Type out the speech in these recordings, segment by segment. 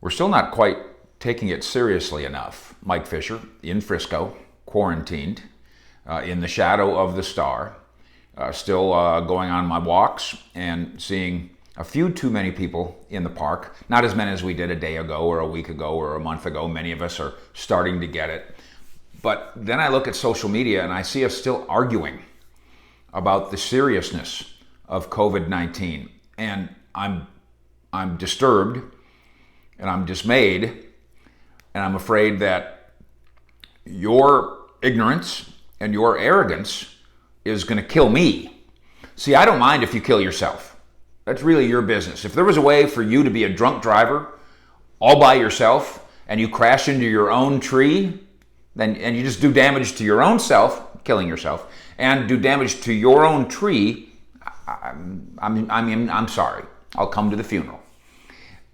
We're still not quite taking it seriously enough. Mike Fisher in Frisco, quarantined, in the shadow of the star, still going on my walks and seeing a few too many people in the park. Not as many as we did a day ago or a week ago or a month ago. Many of us are starting to get it. But then I look at social media and I see us still arguing about the seriousness of COVID-19. And I'm disturbed and I'm dismayed, and I'm afraid that your ignorance and your arrogance is going to kill me. See, I don't mind if you kill yourself. That's really your business. If there was a way for you to be a drunk driver all by yourself and you crash into your own tree, and you just do damage to your own self, killing yourself, and do damage to your own tree, I'm sorry. I'll come to the funeral.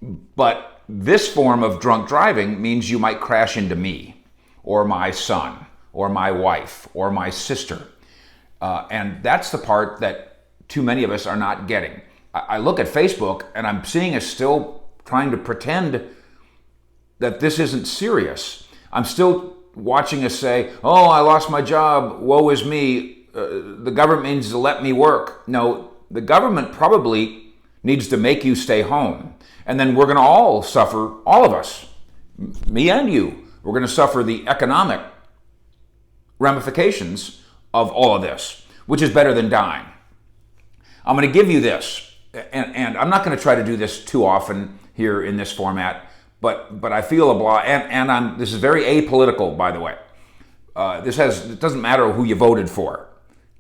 But this form of drunk driving means you might crash into me, or my son, or my wife, or my sister. And that's the part that too many of us are not getting. I look at Facebook and I'm seeing us still trying to pretend that this isn't serious. I'm still watching us say, oh, I lost my job, woe is me, the government needs to let me work. No, the government probably needs to make you stay home. And then we're going to all suffer, all of us, me and you, we're going to suffer the economic ramifications of all of this, which is better than dying. I'm going to give you this, and I'm not going to try to do this too often here in this format, but I feel obliged, and this is very apolitical, by the way. It doesn't matter who you voted for.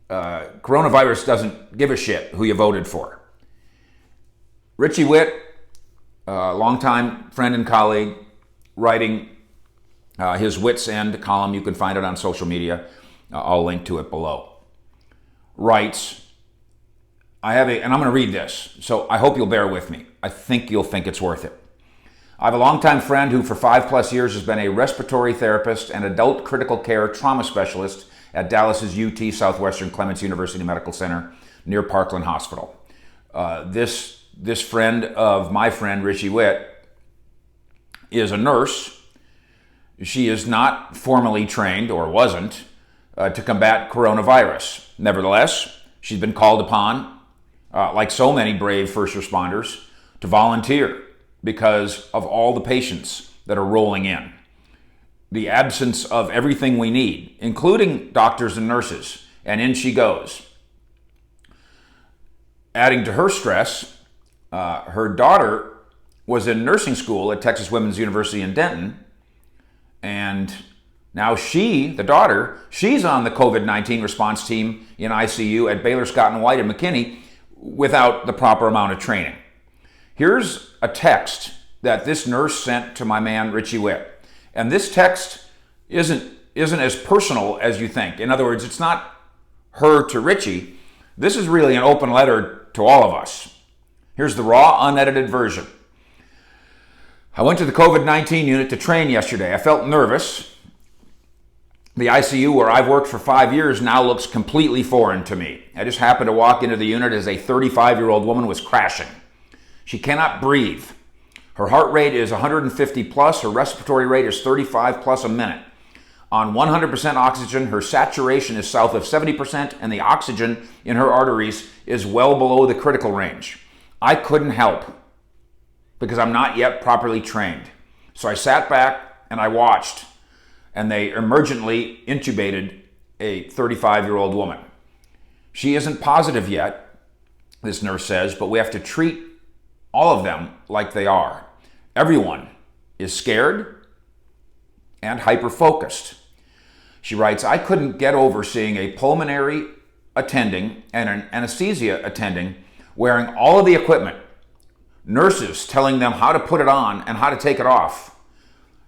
Coronavirus doesn't give a shit who you voted for. Richie Whitt, longtime friend and colleague, writing his Wit's End column. You can find it on social media. I'll link to it below. Writes, and I'm going to read this, so I hope you'll bear with me. I think you'll think it's worth it. I have a longtime friend who for 5+ years has been a respiratory therapist and adult critical care trauma specialist at Dallas's UT Southwestern Clements University Medical Center near Parkland Hospital. This friend of my friend, Richie Whitt, is a nurse. She is not formally trained, or wasn't, to combat coronavirus. Nevertheless, she's been called upon, like so many brave first responders, to volunteer because of all the patients that are rolling in. The absence of everything we need, including doctors and nurses, and in she goes. Adding to her stress, her daughter was in nursing school at Texas Women's University in Denton, and now she's on the COVID-19 response team in ICU at Baylor Scott & White in McKinney without the proper amount of training. Here's a text that this nurse sent to my man Richie Whitt, and this text isn't as personal as you think. In other words, it's not her to Richie. This is really an open letter to all of us. Here's the raw, unedited version. I went to the COVID-19 unit to train yesterday. I felt nervous. The ICU where I've worked for 5 years now looks completely foreign to me. I just happened to walk into the unit as a 35-year-old woman was crashing. She cannot breathe. Her heart rate is 150 plus. Her respiratory rate is 35 plus a minute. On 100% oxygen, her saturation is south of 70%, and the oxygen in her arteries is well below the critical range. I couldn't help because I'm not yet properly trained. So I sat back and I watched, and they emergently intubated a 35-year-old woman. She isn't positive yet, this nurse says, but we have to treat all of them like they are. Everyone is scared and hyper-focused. She writes, I couldn't get over seeing a pulmonary attending and an anesthesia attending wearing all of the equipment, nurses telling them how to put it on and how to take it off,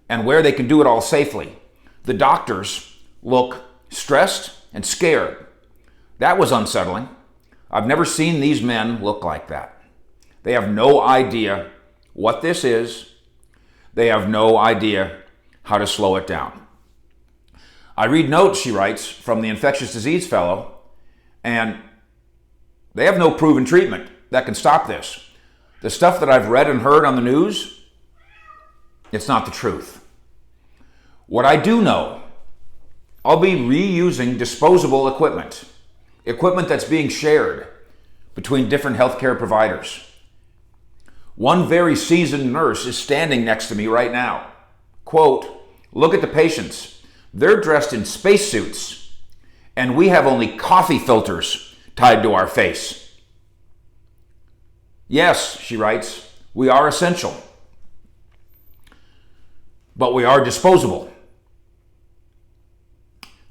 and where they can do it all safely. The doctors look stressed and scared. That was unsettling. I've never seen these men look like that. They have no idea what this is. They have no idea how to slow it down. I read notes, she writes, from the infectious disease fellow, and they have no proven treatment that can stop this. The stuff that I've read and heard on the news, It's not the truth. What I do know, I'll be reusing disposable equipment that's being shared between different healthcare providers. One very seasoned nurse is standing next to me right now. Quote, "Look at the patients. They're dressed in spacesuits, and we have only coffee filters tied to our face." Yes, she writes, we are essential, but we are disposable.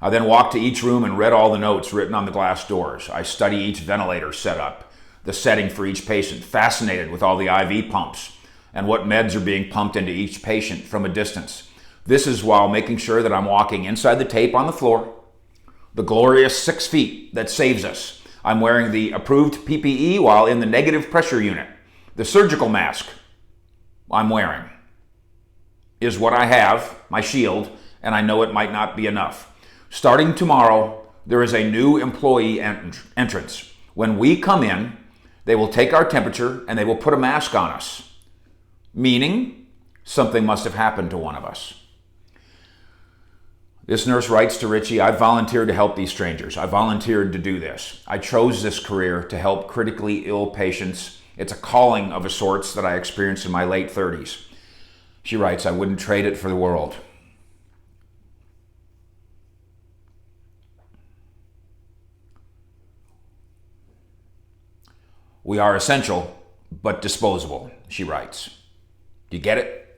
I then walked to each room and read all the notes written on the glass doors. I study each ventilator setup, the setting for each patient, fascinated with all the IV pumps and what meds are being pumped into each patient from a distance. This is while making sure that I'm walking inside the tape on the floor, the glorious 6 feet that saves us. I'm wearing the approved PPE while in the negative pressure unit. The surgical mask I'm wearing is what I have, my shield, and I know it might not be enough. Starting tomorrow, there is a new employee entrance. When we come in, they will take our temperature and they will put a mask on us, meaning something must have happened to one of us. This nurse writes to Richie, "I volunteered to help these strangers. I volunteered to do this. I chose this career to help critically ill patients. It's a calling of a sorts that I experienced in my late 30s. She writes, "I wouldn't trade it for the world." We are essential, but disposable, she writes. Do you get it?